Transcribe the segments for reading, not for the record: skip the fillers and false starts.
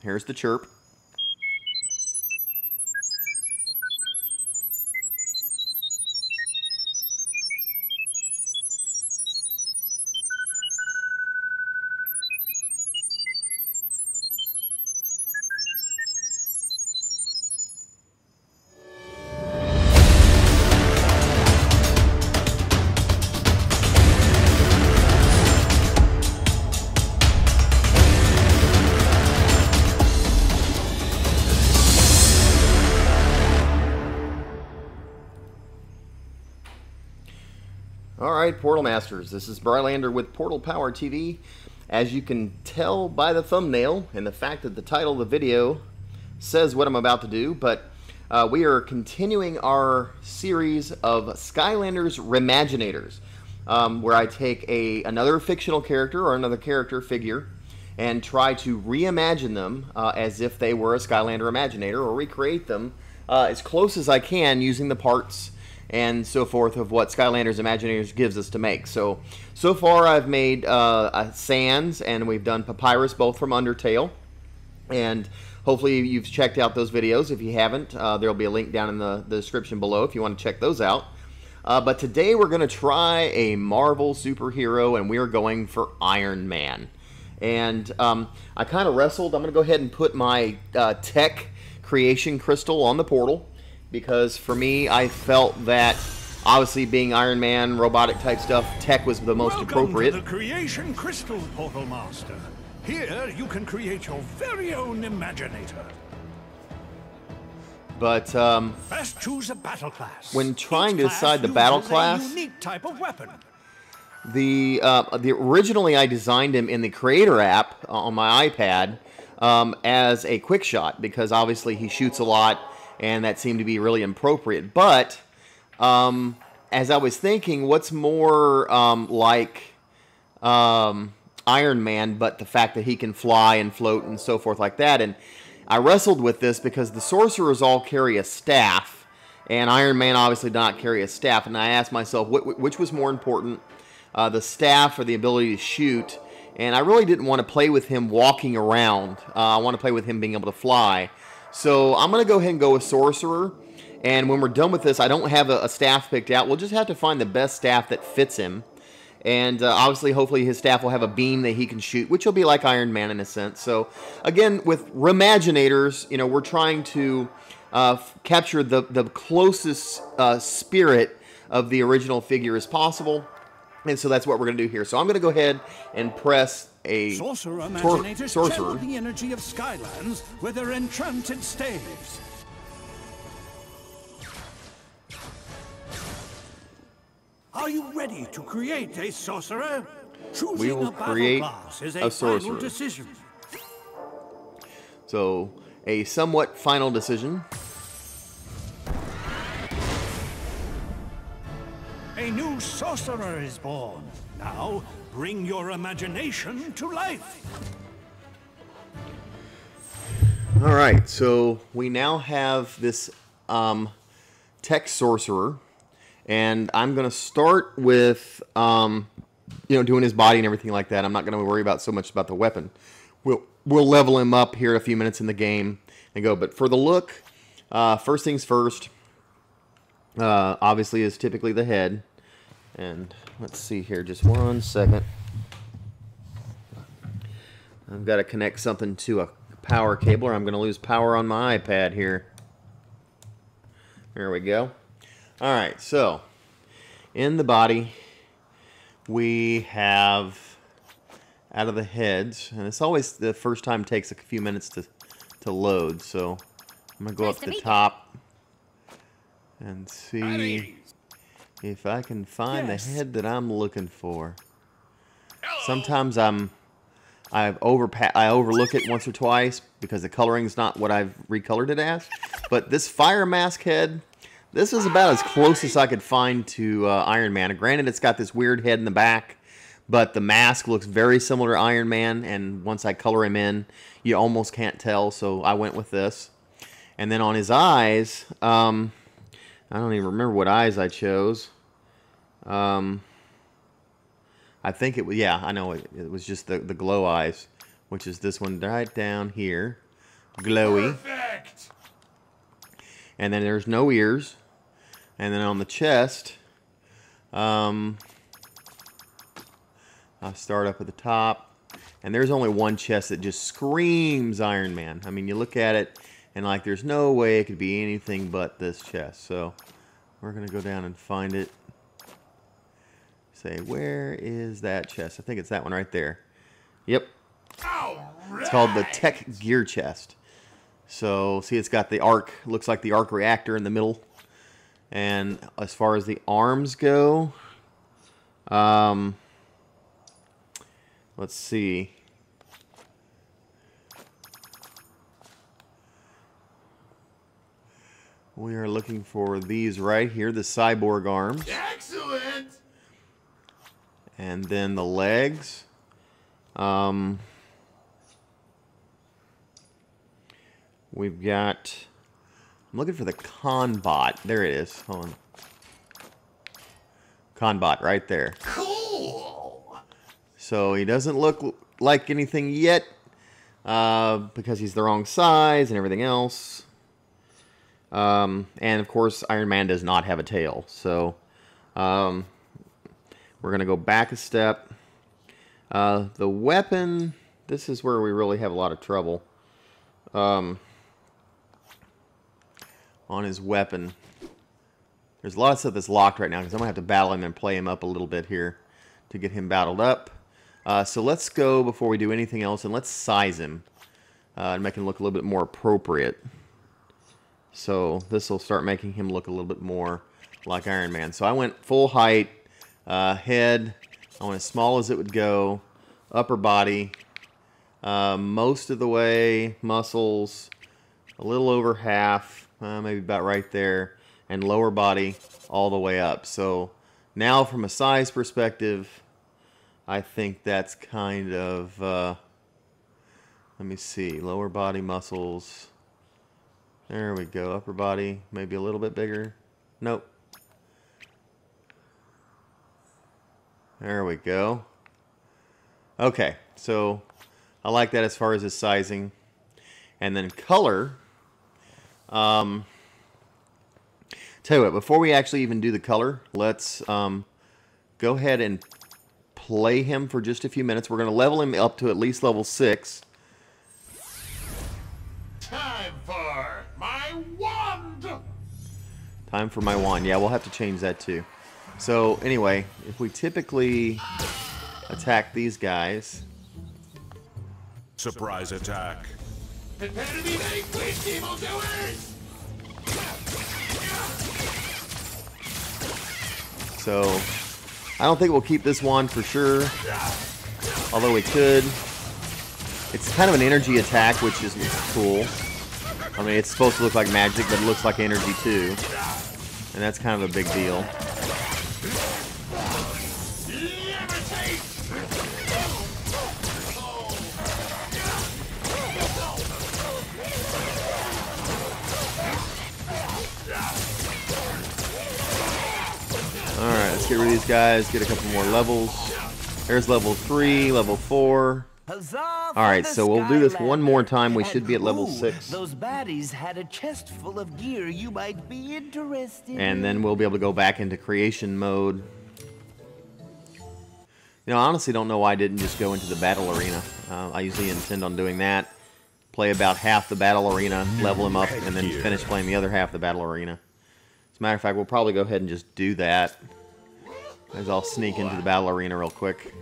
Here's the Chirp. Alright, Portal Masters, this is BRAWLER with PortalPowerTV. As you can tell by the thumbnail and the fact that the title of the video says what I'm about to do, but we are continuing our series of Skylanders Re-MAGINATORs, where I take another fictional character or another character figure and try to reimagine them as if they were a Skylander Imaginator, or recreate them as close as I can using the parts and so forth of what Skylanders Imaginators gives us to make. So far I've made Sans, and we've done Papyrus, both from Undertale. And hopefully you've checked out those videos. If you haven't, there'll be a link down in the description below if you want to check those out. But today we're going to try a Marvel superhero, and we're going for Ironman. And I kind of wrestled. I'm going to go ahead and put my tech creation crystal on the portal, because for me, I felt that obviously being Iron Man, robotic type stuff, tech was the most appropriate. Welcome to the Creation Crystal, Portal Master. Here you can create your very own Imaginator. But first choose a battle class. When trying to decide the battle class, a unique type of weapon. Originally I designed him in the Creator app on my iPad as a quick shot, because obviously he shoots a lot, and that seemed to be really appropriate. But as I was thinking, what's more like Iron Man, but the fact that he can fly and float and so forth like that. And I wrestled with this because the Sorcerers all carry a staff, and Iron Man obviously did not carry a staff. And I asked myself, which was more important, the staff or the ability to shoot? And I really didn't want to play with him walking around. I want to play with him being able to fly. So I'm going to go ahead and go with Sorcerer. And when we're done with this, I don't have a staff picked out. We'll just have to find the best staff that fits him. And obviously, hopefully, his staff will have a beam that he can shoot, which will be like Iron Man in a sense. So again, with Re-MAGINATORs, you know, we're trying to capture the closest spirit of the original figure as possible. And so that's what we're going to do here. So I'm going to go ahead and press a Sorcerer Imaginators Sorcerer. channel the energy of Skylands with their enchanted staves. Are you ready to create a sorcerer? We will create a sorcerer. Decision. So a somewhat final decision. A new sorcerer is born. Now, bring your imagination to life. Alright, so we now have this tech sorcerer. And I'm going to start with, doing his body and everything like that. I'm not going to worry about so much about the weapon. We'll level him up here in a few minutes in the game and go. But for the look, first things first, obviously is typically the head. And let's see here, just 1 second. I've got to connect something to a power cable, or I'm going to lose power on my iPad here. There we go. Alright, so in the body we have, out of the heads, and it's always the first time takes a few minutes to load, so I'm going to go up to the top and see if I can find the head that I'm looking for. Sometimes I overlook it once or twice because the coloring is not what I've recolored it as, but this fire mask head, this is about as close as I could find to Iron Man. Granted, it's got this weird head in the back, but the mask looks very similar to Iron Man, and once I color him in, you almost can't tell, so I went with this. And then on his eyes, I don't even remember what eyes I chose. I think it was, yeah, I know, it was just the glow eyes, which is this one right down here. glowy. Perfect. And then there's no ears. And then on the chest, I'll start up at the top. And there's only one chest that just screams Iron Man. I mean, you look at it, and like there's no way it could be anything but this chest. So we're going to go down and find it. Say, where is that chest? I think it's that one right there. Yep. It's called the Tech Gear Chest. So, see, it's got the arc, looks like the arc reactor in the middle. And as far as the arms go, let's see. We are looking for these right here, the cyborg arms. Excellent. And then the legs. We've got... I'm looking for the Conbot. There it is. Hold on. Conbot right there. Cool. So he doesn't look like anything yet because he's the wrong size and everything else. And of course, Iron Man does not have a tail. So we're going to go back a step. The weapon, this is where we really have a lot of trouble. On his weapon. There's a lot of stuff that's locked right now because I'm going to have to battle him and play him up a little bit here to get him battled up. So let's go before we do anything else and let's size him and make him look a little bit more appropriate. So this will start making him look a little bit more like Iron Man. So I went full height, head, I went as small as it would go, upper body, most of the way, muscles, a little over half, maybe about right there, and lower body all the way up. So now from a size perspective, I think that's kind of, let me see, lower body muscles, there we go, upper body, maybe a little bit bigger, nope. There we go. Okay, so I like that as far as his sizing. And then color, tell you what, before we actually even do the color, let's go ahead and play him for just a few minutes. We're going to level him up to at least level 6. Time for my wand. Time for my wand. Yeah, we'll have to change that too. So anyway, if we typically attack these guys. Surprise attack. Prepare to be very quick, evildoers! So I don't think we'll keep this wand for sure, although we could. It's kind of an energy attack, which is cool. I mean, it's supposed to look like magic, but it looks like energy too. And that's kind of a big deal. Alright, let's get rid of these guys, get a couple more levels. There's level 3, level 4. Alright, so we'll do this one more time. We should be at level 6. Those baddies had a chest full of gear you might be interested in. And then we'll be able to go back into creation mode. You know, I honestly don't know why I didn't just go into the battle arena. I usually intend on doing that. Play about half the battle arena, level him up, and then finish playing the other half of the battle arena. As a matter of fact, we'll probably go ahead and just do that. As I'll sneak into the battle arena real quick.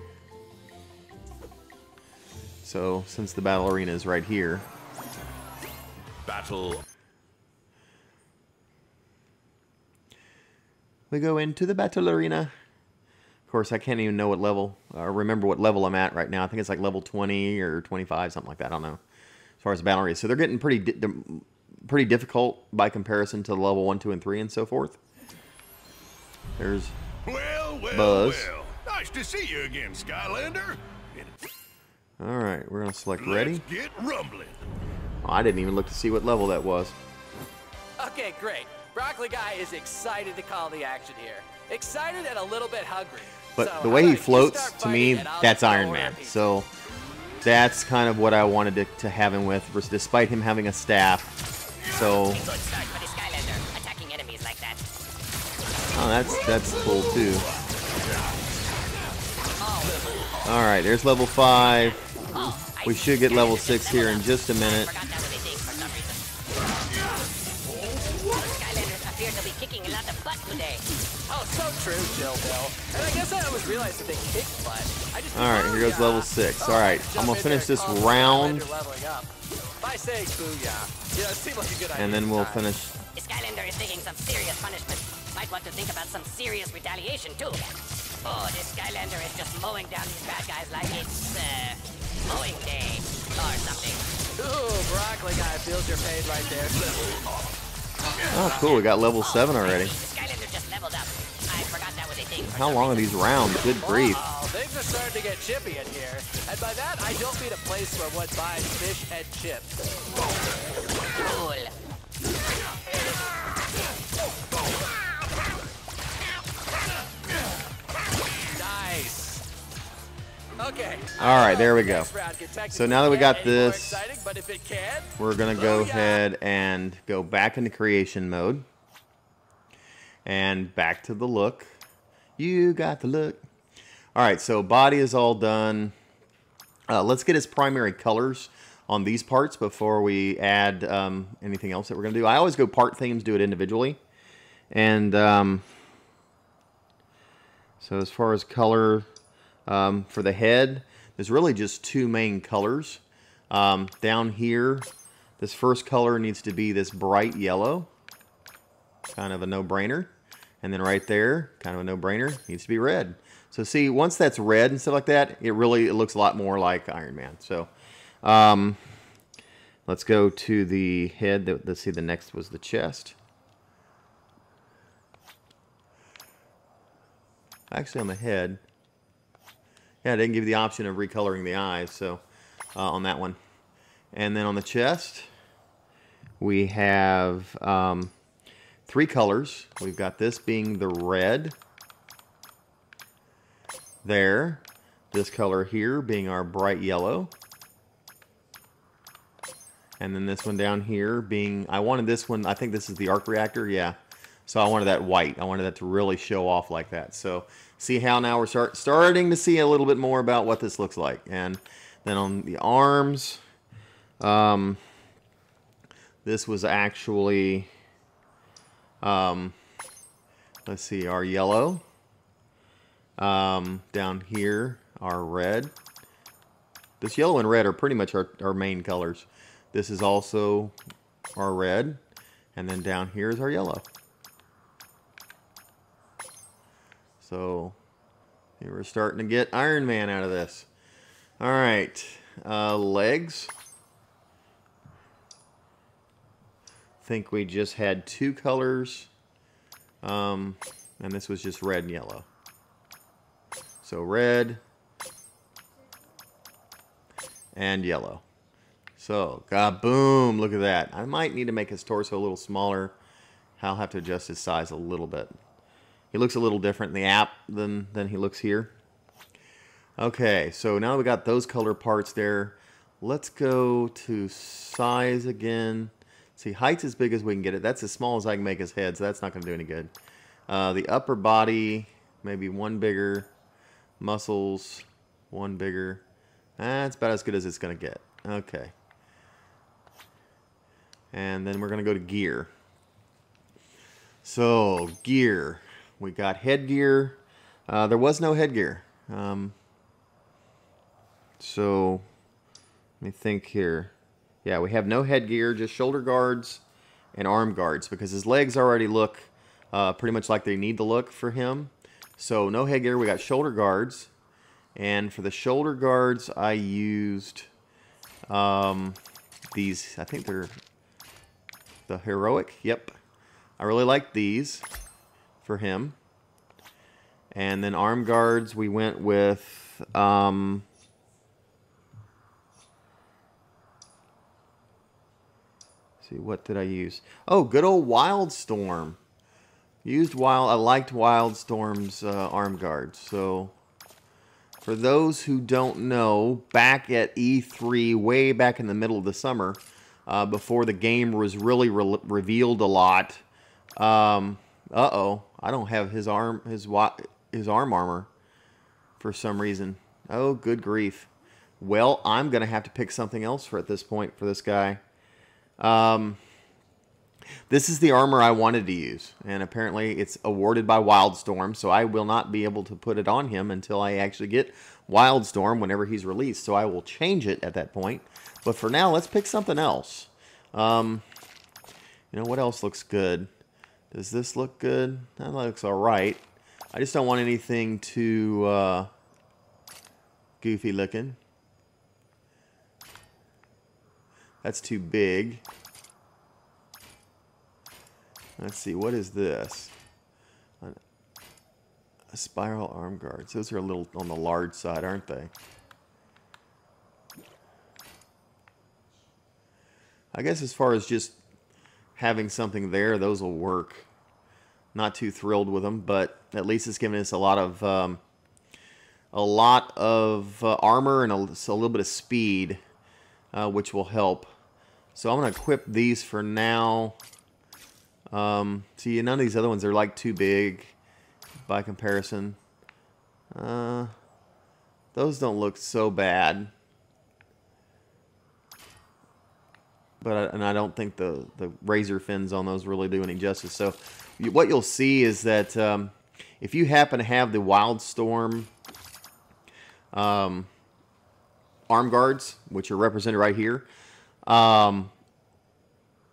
So, since the battle arena is right here. Battle. We go into the battle arena. Of course, I can't even know what level, remember what level I'm at right now. I think it's like level 20 or 25, something like that. I don't know. As far as the battle arena. So they're getting pretty difficult by comparison to level 1, 2, and 3 and so forth. There's Buzz. Well. Nice to see you again, Skylander. Alright, we're going to select ready. Let's get rumbling. Oh, I didn't even look to see what level that was. Okay, great. Broccoli Guy is excited to call the action here. Excited and a little bit hungry. But so the way he you floats, start to me, fighting and I'll that's go Iron order Man. a pizza. So, that's kind of what I wanted to have him with, despite him having a staff. So, A good start for the Skylander, attacking enemies like that. oh, that's cool too. All right, there's level 5. We should get level 6 here in just a minute. Forgot that was a thing for some reason. Skylanders appear to be kicking a lot of butt today. Oh, so true, Jill Bill. And I guess I always realized that they kick butt. I just All right, here goes level 6. All right, I'm gonna finish this round, By saying booyah, you know, it seemed like a good idea. and then we'll at the time. finish. The Skylander is taking some serious punishment. Might want to think about some serious retaliation too. Oh, this Skylander is just mowing down these bad guys like it's mowing day or something. Ooh, broccoli guy feels your pain right there. Oh, cool, we got level 7 already. The Skylander just leveled up. I forgot that was a thing. How long are these rounds? Good grief. Oh, things are starting to get chippy in here. And by that, I don't mean a place where one buys fish and chips. Cool. Nice. Okay. All right, there we go. Next round can technically So now that we got get any more this, exciting, but if it can, we're gonna go booyah. ahead and go back into creation mode. And back to the look. You got the look. All right, so body is all done. Let's get his primary colors on these parts before we add anything else that we're gonna do. I always go part themes, do it individually. And so as far as color for the head, there's really just 2 main colors. Down here, this first color needs to be this bright yellow. Kind of a no-brainer. And then right there, kind of a no-brainer, needs to be red. So see, once that's red and stuff like that, it looks a lot more like Iron Man. So let's go to the head. Let's see, the next was the chest. Actually, on the head, yeah, I didn't give you the option of recoloring the eyes, so on that one. And then on the chest, we have 3 colors. We've got this being the red there, this color here being our bright yellow, and then this one down here being, I wanted this one, I think this is the arc reactor, yeah. So I wanted that white. I wanted that to really show off like that. So see how now we're starting to see a little bit more about what this looks like. And then on the arms, this was actually, let's see, our yellow. Down here, our red. This yellow and red are pretty much our main colors. This is also our red. And then down here is our yellow. So here we're starting to get Iron Man out of this. All right, legs. Think we just had 2 colors, and this was just red and yellow. So red and yellow. So kaboom! Look at that. I might need to make his torso a little smaller. I'll have to adjust his size a little bit. He looks a little different in the app than he looks here. Okay, so now we got those color parts there. Let's go to size again. See, height's as big as we can get it. That's as small as I can make his head, so that's not going to do any good. The upper body, maybe 1 bigger. Muscles, 1 bigger. That's about as good as it's going to get. Okay. And then we're going to go to gear. So, gear. We got headgear. There was no headgear. So, let me think here. Yeah, we have no headgear, just shoulder guards and arm guards because his legs already look pretty much like they need to look for him. So, no headgear. We got shoulder guards. And for the shoulder guards, I used these. I think they're the Heroic. Yep. I really like these for him. And then arm guards, we went with see, what did I use? Oh, good old Wildstorm. I liked Wildstorm's arm guards. So For those who don't know, back at E3, way back in the middle of the summer, before the game was really revealed a lot. Uh-oh, I don't have his arm armor for some reason. Oh, good grief. Well, I'm going to have to pick something else for at this point for this guy. This is the armor I wanted to use, and apparently it's awarded by Wildstorm, so I will not be able to put it on him until I actually get Wildstorm whenever he's released, so I will change it at that point. But for now, let's pick something else. You know, what else looks good? Does this look good? That looks alright. I just don't want anything too goofy looking. That's too big. Let's see, what is this? A spiral arm guards. Those are a little on the large side, aren't they? I guess as far as just having something there, those will work. Not too thrilled with them, but at least it's giving us a lot of armor and a little bit of speed, which will help. So I'm going to equip these for now. See, none of these other ones are like too big by comparison. Those don't look so bad. But I don't think the razor fins on those really do any justice. So what you'll see is that if you happen to have the Wildstorm arm guards, which are represented right here,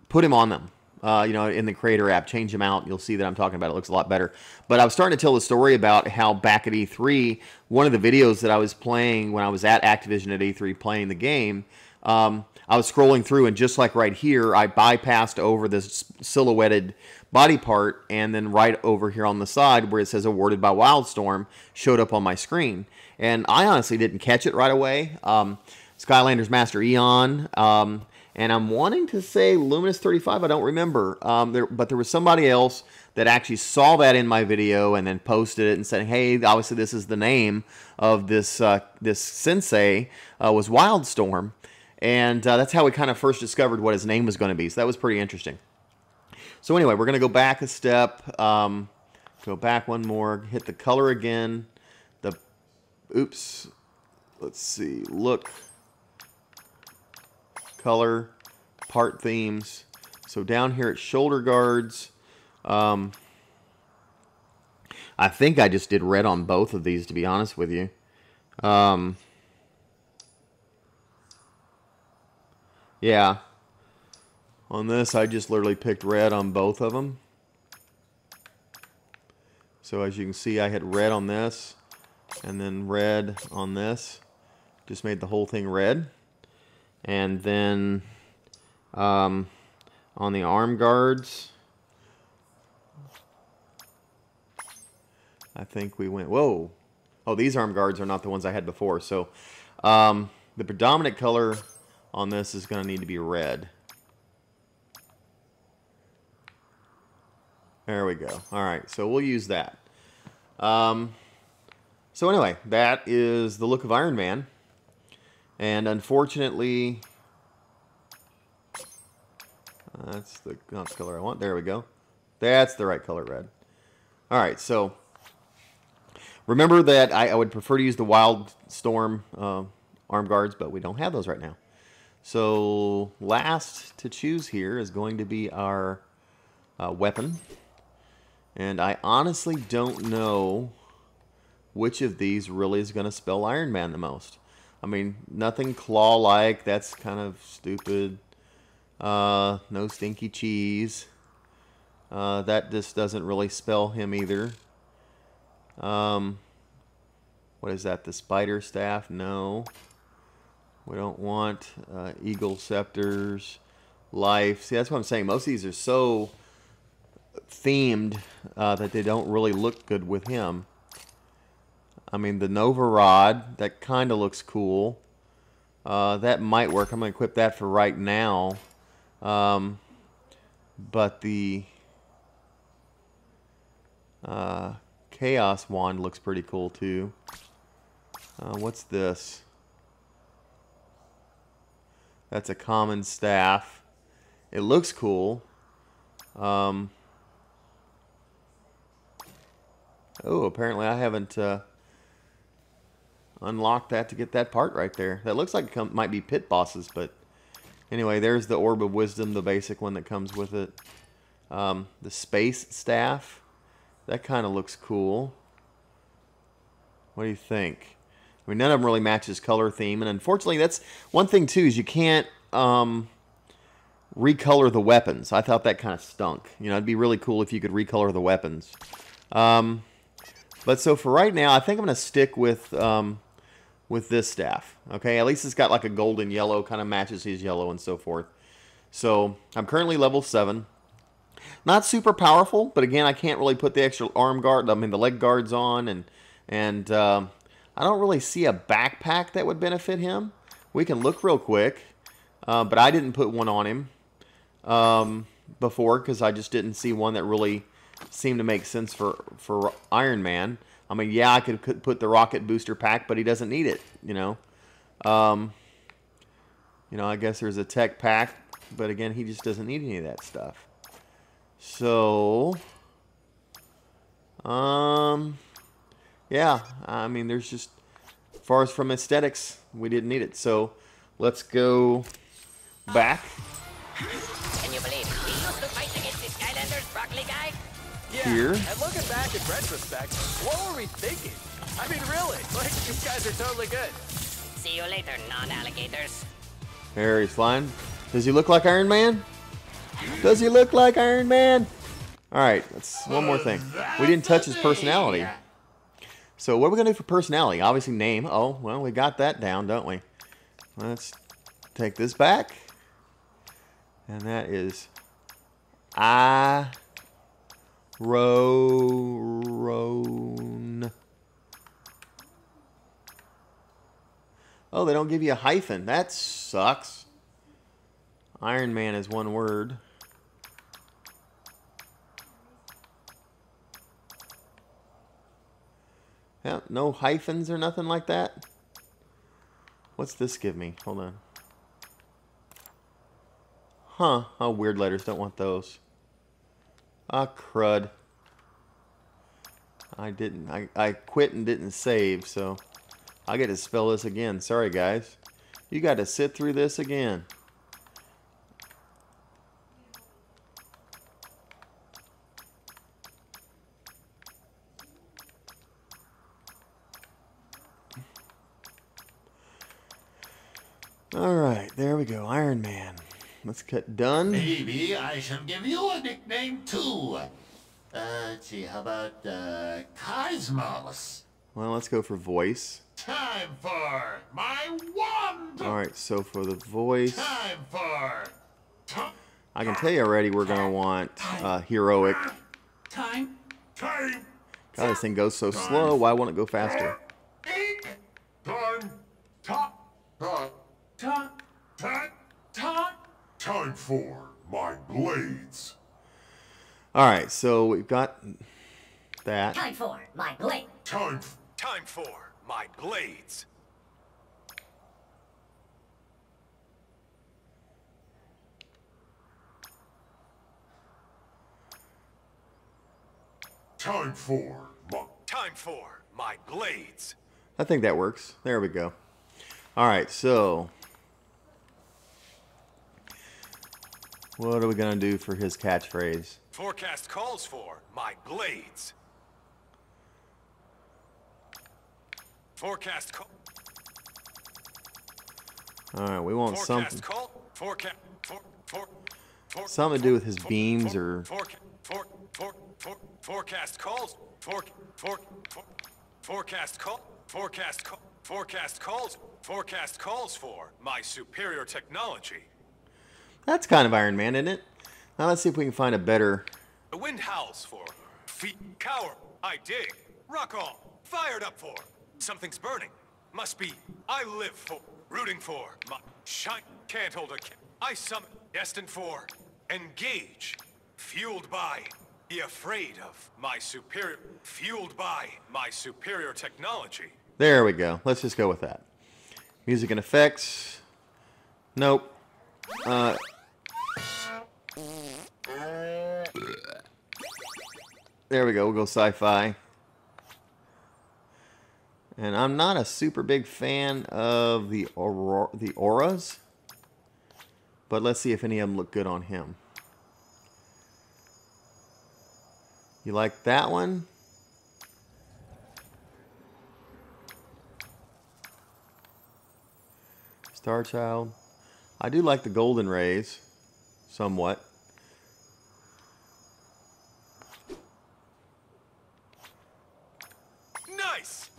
put him on them. You know, in the Creator app, change them out. You'll see that I'm talking about it. It looks a lot better. But I was starting to tell the story about how back at E3, one of the videos that I was playing when I was at Activision at E3 playing the game, I was scrolling through, and just like right here, I bypassed over this silhouetted body part, and then right over here on the side where it says awarded by Wildstorm showed up on my screen. And I honestly didn't catch it right away. Skylanders Master Eon, and I'm wanting to say Luminous 35, I don't remember. But there was somebody else that actually saw that in my video and then posted it and said, hey, obviously this is the name of this this sensei, was Wildstorm. And that's how we kind of first discovered what his name was going to be. So that was pretty interesting. So anyway, we're going to go back a step. Go back one more. Hit the color again. Oops. Let's see. Look. Color. Part themes. So down here at shoulder guards. I think I just did red on both of these, to be honest with you. Yeah. On this, I just literally picked red on both of them. So as you can see, I had red on this, and then red on this. Just made the whole thing red. And then on the arm guards, I think we went, whoa. Oh, these arm guards are not the ones I had before. So the predominant color on this is going to need to be red. There we go. All right, so we'll use that. So anyway, that is the look of Ironman. And unfortunately, that's the color I want. There we go. That's the right color, red. All right, so remember that I would prefer to use the Wildstorm arm guards, but we don't have those right now. So last to choose here is going to be our weapon. And I honestly don't know which of these really is going to spell Iron Man the most. I mean, nothing claw-like. That's kind of stupid. No stinky cheese. That just doesn't really spell him either. What is that? The spider staff? No. We don't want eagle scepters, life. See, that's what I'm saying. Most of these are so themed that they don't really look good with him. I mean, the Nova Rod, that kind of looks cool. That might work. I'm going to equip that for right now. But the Chaos Wand looks pretty cool too. What's this? That's a common staff. It looks cool. Oh, apparently I haven't unlocked that to get that part right there. That looks like it might be pit bosses, but anyway, there's the Orb of Wisdom, the basic one that comes with it. The space staff, that kind of looks cool. What do you think? I mean, none of them really match his color theme, and unfortunately, that's one thing too, is you can't recolor the weapons. I thought that kind of stunk. You know, it'd be really cool if you could recolor the weapons. But so for right now, I think I'm going to stick with this staff. Okay, at least it's got like a golden yellow, kind of matches his yellow and so forth. So I'm currently level 7. Not super powerful, but again, I can't really put the extra arm guard, the leg guards on, and I don't really see a backpack that would benefit him. We can look real quick, but I didn't put one on him before because I just didn't see one that really seemed to make sense for Ironman. I mean, yeah, I could put the rocket booster pack, but he doesn't need it, you know. I guess there's a tech pack, but again, he just doesn't need any of that stuff. So, yeah, I mean, there's just, as far as from aesthetics, we didn't need it. So, let's go back. Can you believe we used to fight against the Skylanders broccoli guy? Yeah, Here. And looking back in retrospect, what were we thinking? I mean, really, like, you guys are totally good. See you later, non-alligators. There he's flying. Does he look like Iron Man? Does he look like Iron Man? Alright, that's one more thing. We didn't touch his personality. So what are we going to do for personality? Obviously name. Oh, well, we got that down, don't we? Let's take this back. And that is Iron. Oh, they don't give you a hyphen. That sucks. Iron Man is one word. Yeah, no hyphens or nothing like that. What's this give me? Hold on. Huh. Oh, weird letters. Don't want those. Ah, crud. I quit and didn't save, so I get to spell this again. Sorry, guys. You got to sit through this again. Alright, there we go. Iron Man. Let's cut done. Maybe I shall give you a nickname too. Let's see, how about Cosmos? Well, let's go for voice. Time for my wand! Alright, so for the voice, Time for... I can tell you already we're going to want heroic. Time. God, this thing goes so slow. Why won't it go faster? Time for my blades. Alright, so we've got that. Time for my blade. Time for my blades. Time for my blades. I think that works. There we go. Alright, so what are we going to do for his catchphrase? Forecast calls for my blades. Forecast call. Alright, we want something. Something to do with his beams or... Forecast calls. Forecast calls for my superior technology. That's kind of Iron Man, isn't it? Now let's see if we can find a better... The wind howls for feet cower. I dig. Rock on. Fired up for. Something's burning. Must be. I live for. Rooting for. My shine. Can't hold a. I summon. Destined for. Engage. Fueled by. Be afraid of my superior. Fueled by my superior technology. There we go. Let's just go with that. Music and effects. Nope. There we go. We'll go sci-fi. And I'm not a super big fan of the auras, but let's see if any of them look good on him. You like that one? Star Child. I do like the golden rays, somewhat. Nice.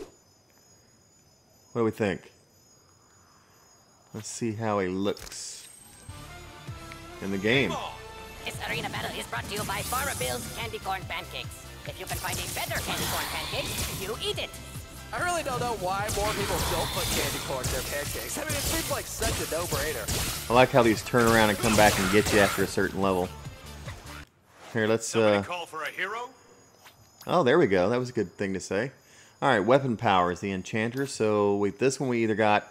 What do we think? Let's see how he looks in the game. This arena battle is brought to you by Farmer Bill's Candy Corn Pancakes. If you can find a better candy corn pancake, you eat it. I really don't know why more people don't put candy corn in their pancakes. I mean, it seems like such a no-brainer. I like how these turn around and come back and get you after a certain level. Here, let's Call for a hero? Oh, there we go. That was a good thing to say. Alright, weapon power is the enchanter. So with this one we either got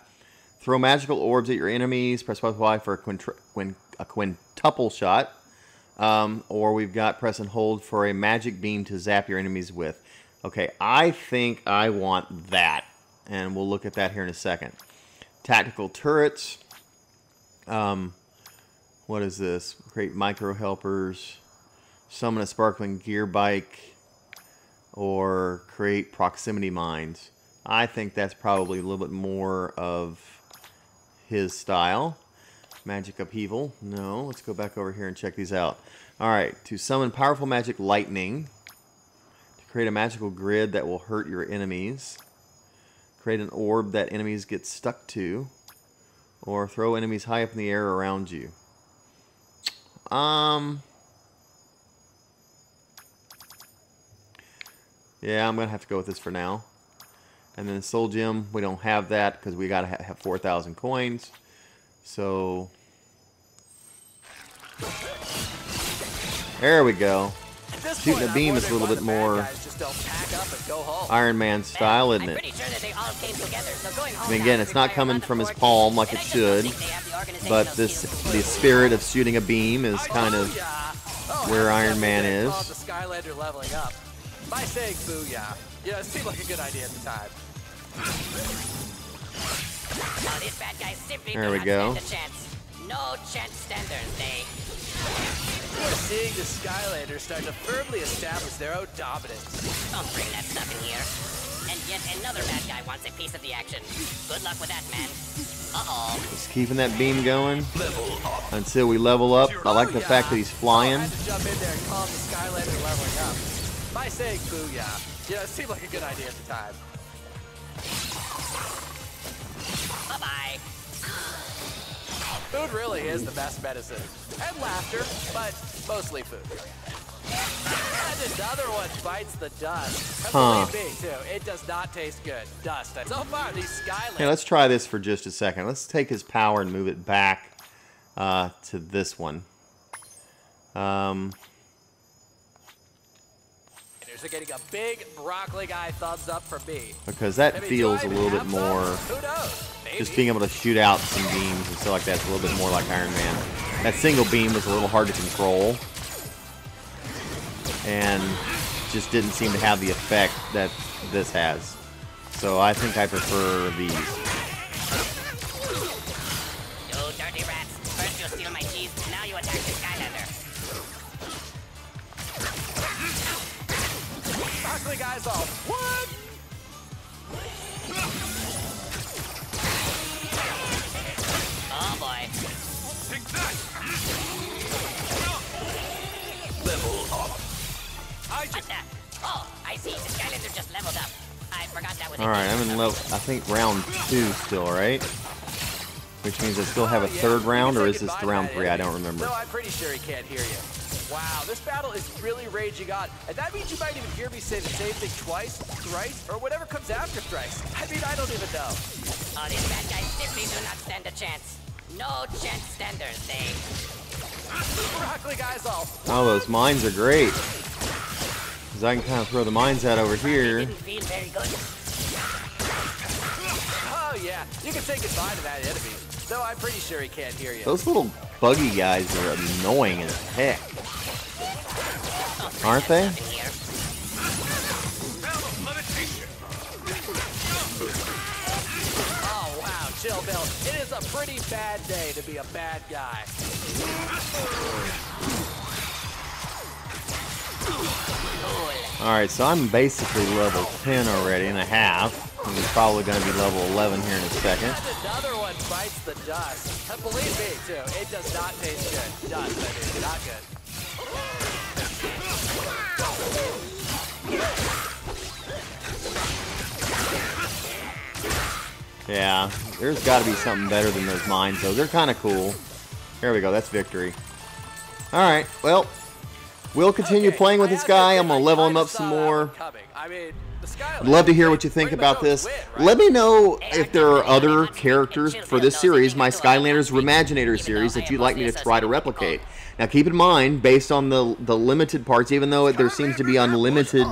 throw magical orbs at your enemies, press Y for a quintuple shot, or we've got press and hold for a magic beam to zap your enemies with. Okay, I think I want that, and we'll look at that here in a second. Tactical turrets. What is this? Create micro helpers, summon a sparkling gear bike, or create proximity mines. I think that's probably a little bit more of his style. Magic upheaval. No, let's go back over here and check these out. Alright, to summon powerful magic lightning. Create a magical grid that will hurt your enemies. Create an orb that enemies get stuck to. Or throw enemies high up in the air around you. Yeah, I'm going to have to go with this for now. And then Soul Gem, we don't have that because we got to have 4,000 coins. So there we go. Shooting a beam is a little bit more Iron Man style, isn't it? I mean, again, it's not coming from his palm like it should, but the spirit of shooting a beam is kind of where Iron Man is. The Skylander leveling up by saying booyah. Yeah, it seemed like a good idea at the time. There we go. No chance standards, they. We're seeing the Skylanders start to firmly establish their own dominance. Don't bring that stuff in here. And yet another bad guy wants a piece of the action. Good luck with that, man. Uh-oh. Just keeping that beam going until we level up. I like the fact that he's flying. I had to jump in there and call the Skylander leveling up by saying booyah. Yeah, it seemed like a good idea at the time. Bye-bye. Food really is the best medicine. And laughter, but mostly food. And another one bites the dust. And believe me, too, it does not taste good. Dust. So far, these Skylanders... Okay, let's try this for just a second. Let's take his power and move it back to this one. Are getting a big broccoli guy thumbs up from me. Because that feels a little bit more... Who knows? Maybe. Just being able to shoot out some beams and stuff like that's a little bit more like Iron Man. That single beam was a little hard to control. And just didn't seem to have the effect that this has. So I think I prefer these. You dirty rats. First you steal my cheese, now you attack the Skylander. Broccoli guys all, what? Oh boy. Take that! Level up. What's that? Oh, I see. The Skylander just leveled up. I forgot that was Alright, I'm in level, I think round 2 still, right? Which means I still have a third round, or is this round 3? I don't remember. No, I'm pretty sure he can't hear you. Wow, this battle is really raging on. And that means you might even hear me say the same thing twice, thrice, or whatever comes after thrice. I mean, I don't even know. Oh, these bad guys simply do not stand a chance. No chance standards, they. Broccoli guys all. Oh, those mines are great. Because I can kind of throw the mines out over here. Didn't feel very good. You can say goodbye to that enemy, though I'm pretty sure he can't hear you. Those little buggy guys are annoying as heck. Aren't they? Oh, wow, chill, Bill. It is a pretty bad day to be a bad guy. Alright, so I'm basically level 10 already and a half. I'm probably going to be level 11 here in a second. And another one bites the dust. And believe me, too, it does not taste good. Dust, I mean, not good. Yeah, there's got to be something better than those mines, though. They're kind of cool. There we go, that's victory. Alright, well, we'll continue playing with this guy. I'm going to level him up some more. I mean, I'd love to hear what you think about this. Let me know if there are other characters for this series, my Skylanders RE-MAGINATOR series, that you'd like me to try to replicate. Now keep in mind, based on the limited parts, even though there seems to be unlimited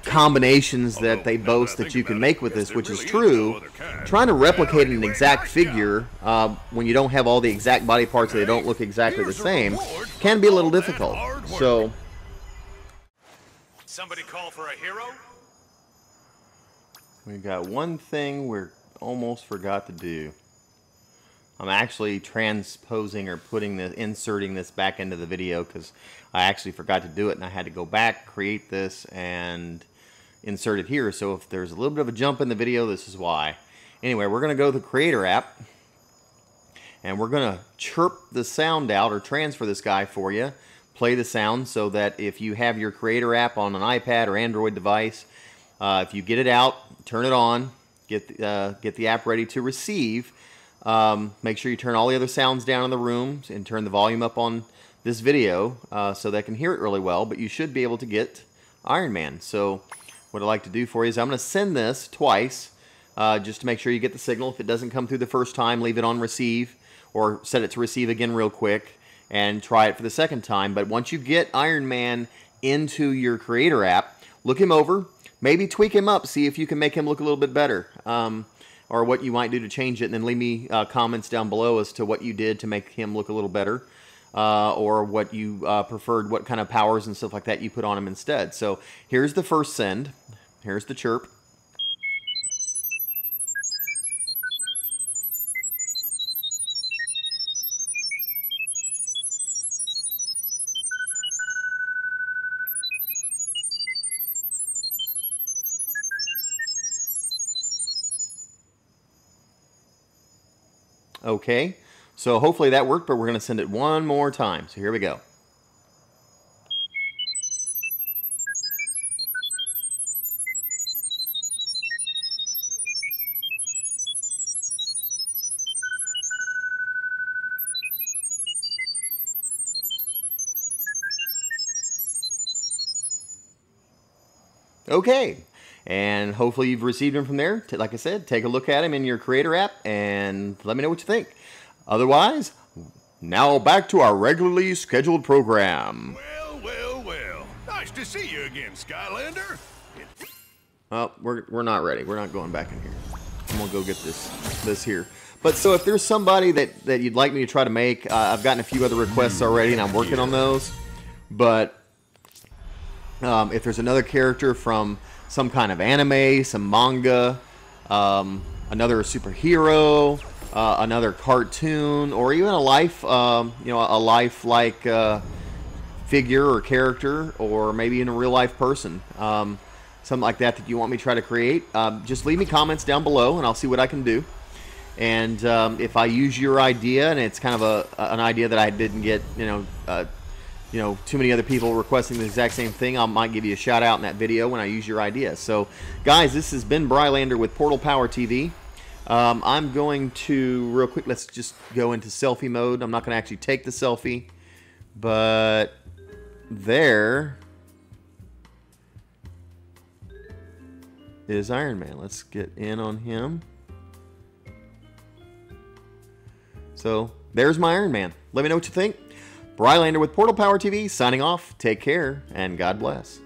combinations that they boast that you can make with this, which is true, trying to replicate an exact figure when you don't have all the exact body parts and they don't look exactly the same can be a little difficult. So Somebody call for a hero? we've got one thing we almost forgot to do. I'm actually transposing or inserting this back into the video because I actually forgot to do it and I had to go back, create this, and insert it here. So if there's a little bit of a jump in the video, this is why. Anyway, we're going to go to the Creator app and we're going to chirp the sound out or transfer this guy for you. Play the sound so that if you have your Creator app on an iPad or Android device, if you get it out, turn it on, get the app ready to receive. Make sure you turn all the other sounds down in the room and turn the volume up on this video so they can hear it really well, but you should be able to get Ironman. So what I'd like to do for you is I'm going to send this twice just to make sure you get the signal. If it doesn't come through the first time, leave it on receive or set it to receive again real quick and try it for the second time. But once you get Ironman into your Creator app, look him over, maybe tweak him up, see if you can make him look a little bit better. Or what you might do to change it, and then leave me comments down below as to what you did to make him look a little better, or what you preferred, what kind of powers and stuff like that you put on him instead. So here's the first send. Here's the chirp. Okay, so hopefully that worked, but we're going to send it one more time. So here we go. Okay, and hopefully you've received him from there. Like I said, take a look at him in your Creator app and let me know what you think. Otherwise, now back to our regularly scheduled program. Well, well, well. Nice to see you again, Skylander. Oh, we're not ready. We're not going back in here. I'm gonna go get this here. But so if there's somebody that you'd like me to try to make, I've gotten a few other requests already, and I'm working on those. But if there's another character from some kind of anime, some manga, another superhero, another cartoon, or even a life, a life-like figure or character, or maybe even a real-life person, something like that you want me to try to create, just leave me comments down below, and I'll see what I can do. And if I use your idea, and it's kind of an idea that I didn't get, too many other people requesting the exact same thing, I might give you a shout out in that video when I use your idea. So, guys, this has been BRAWLER with PortalPowerTV. I'm going to, real quick, let's just go into selfie mode. I'm not going to actually take the selfie, but there is Ironman. Let's get in on him. So, there's my Ironman. Let me know what you think. BRAWLER with PortalPowerTV signing off. Take care, and God bless.